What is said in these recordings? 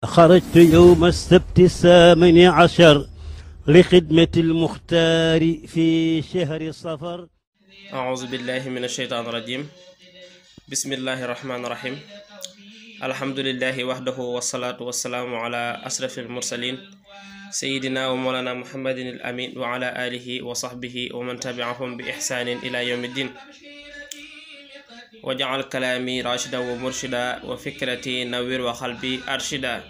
خرجت يوم السبت 18 لخدمة المختار في شهر صفر. أعوذ بالله من الشيطان الرجيم. بسم الله الرحمن الرحيم. الحمد لله وحده والصلاة والسلام على أشرف المرسلين سيدنا ومولانا محمد الأمين وعلى آله وصحبه ومن تبعهم بإحسان إلى يوم الدين. وجعل كلامي راشدا ومرشدا وفكرتي نوير وقلبي أرشدا.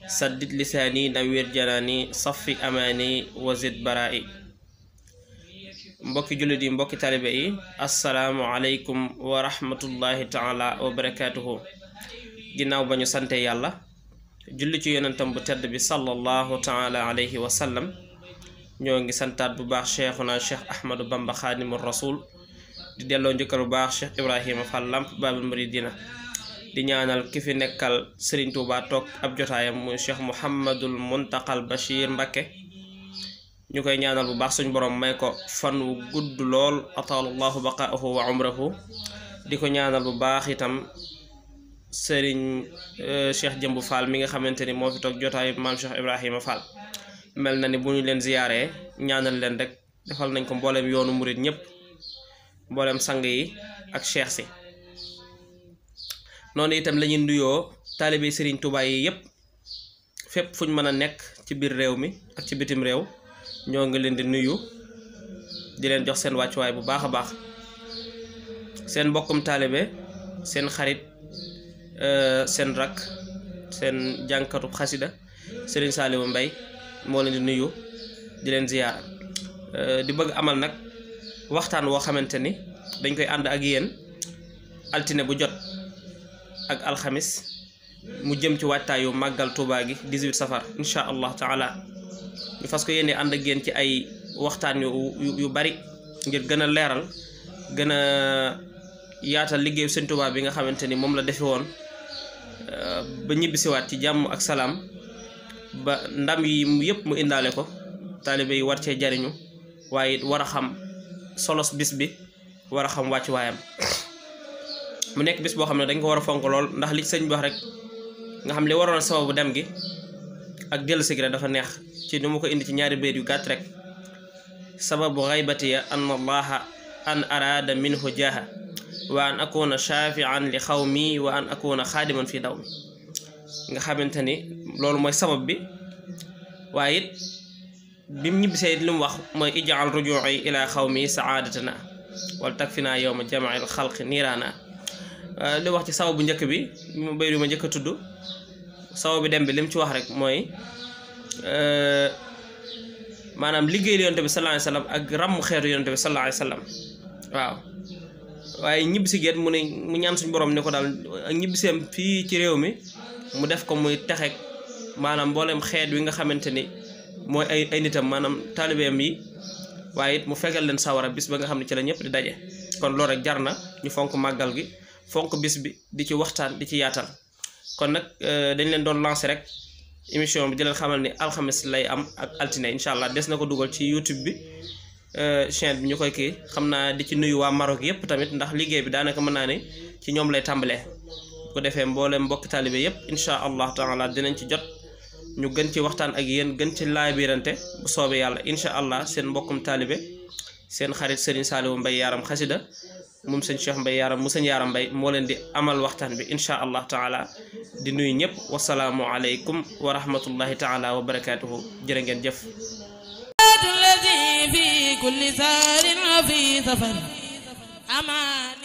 سدد لساني نوير جناني صفي أماني وزد برائي. mbokki jullit yi mbokki talibe yi assalaamu aleykum wa rahmatullahi taala wa barakatuhu. ginnaaw ba ñu sante yàlla julli ci yonentam bu tedd bi sallallahu taala alayhi wa sallam ñoo ngi santaat bu baax cheikhuna cheikh ahmadu bamba xaadimul rasul di delloo njëkkal bu baax cheikh ibrahima fall lamp babul muridina di ñaanal ki fi nekkal Serigne Touba toog ab jotaayam muy cheikh muhammadul muntaqal bashir mbakke ñu koy ñaanal bu baax suñu borom may ko fan wu gudd lool ataalallahu baqaahu wa umrahu di ko ñaanal bu baax itam Serigne Cheikh Jëmbu Fall mi nga xamante ni moo fi toog jotaayu maam Cheikh Ibrahima Fall mel na ni bu ñu leen ziyaaree ñaanal leen rek defal nañ ko mbooleem yoonu murit ñëpp mbooleem sang yi ak cheikh si noonu itam la ñuy nuyoo taalibe Serigne Touba yi yëpp fépp fuñ mën a nekk ci biir réew mi ak ci bitim réew ñoo ngi leen di nuyu di leen jox seen wàccuwaay bu baax a baax seen mbokkum taalibe seen xarit seen rak seen jànkatu xasida Serigne Saliou Mbaye moo leen di nuyu di leen ziyaara di bëgg amal nag waxtaan woo xamante ni dañ koy ànd ak yéen altine bu jot ak alxamis mu jëm ci waajtaayu màggal Tuubaa gi 18 safar insha allah taala ñu fas ko yéene ànd ak yéen ci ay waxtaan yu bari ngir gën a leeral gën a yaatal liggéeyu Sëñ Tuubaa bi nga xamante ni moom la defe woon ba ñibbisiwaat ci jàmm ak salaam ba ndam yi yëpp mu indaale ko taalibe yi war cee jariñu waaye it war a xam solos bis bi war a xam wàcc waayam mu nekk bis boo xam ne dañ ko war a fonk lool ndax li sëñ bi wax rek nga xam li waroon sababu dem gi ak dellu si rek dafa neex ci nu mu ko indi ci ñaari bayt yu gàtt rek sababu xaybatiya an allaha an araada minhu jaaha wa an akuna shafian li xawmi wa an akuna xaadiman fi daw mi nga xamante ni loolu mooy sabab bi waaye it bi mu ñibbisee li mu wax mooy ijaal rujuu'i ila xawmi saadatana wal takfina yowma jamail xalqi niiraana li wax ci sababu njëkk bi mu bayt yu ma njëkk a tudd sababu bi dem bi li mu ci wax rek mooy maanaam liggéey yonent bi sallallahu alayhi wasallam ak ràmm xeetu yonent bi sallallahu alayhi wasallam waaw waaye ñibbisi geet mu ne mu ñaan suñu borom ne ko daal ak ñibbiseem fii ci réew mi mu def ko muy texeek maanaam mboolem xeet wi nga xamante ni mooy ay nitam maanaam taalibeem yi waaye it mu fegal leen sawara bis ba nga xam ne ci la ñëpp di daje kon loolu rek jar na ñu fonk màggal gi fonk bis bi di ci waxtaan di ci yaatal kon nag dañ leen doon lancer rek émission bi di leen xamal ni alxames lay am ak altine incha allah des na ko dugal ci YouTube bi chaîne bi ñu koy kii xam naa di ci nuyu waa Maroc yëpp tamit ndax liggéey bi daanaka mën naa ne ci ñoom lay tàmbalee bu ko defee mboolem mbokki taalibe yëpp incha allah taala dinañ ci jot ñu gën ci waxtaan ak yéen gën ci laabirante bu soobee yàlla incha allah seen mbokkum taalibe seen xarit Serigne Saliou Mbaye yaaram xasida moom sëñ Cheikh Mbaye yaaram mu sëñ yaaram Mbaye moo leen di amal waxtaan bi incha allah taala di nuyu ñëpp wasalaamu aleykum wa rahmatullahi taala wa barakatuhu jërë ngeen jëf في كل سار وفي سفر أمان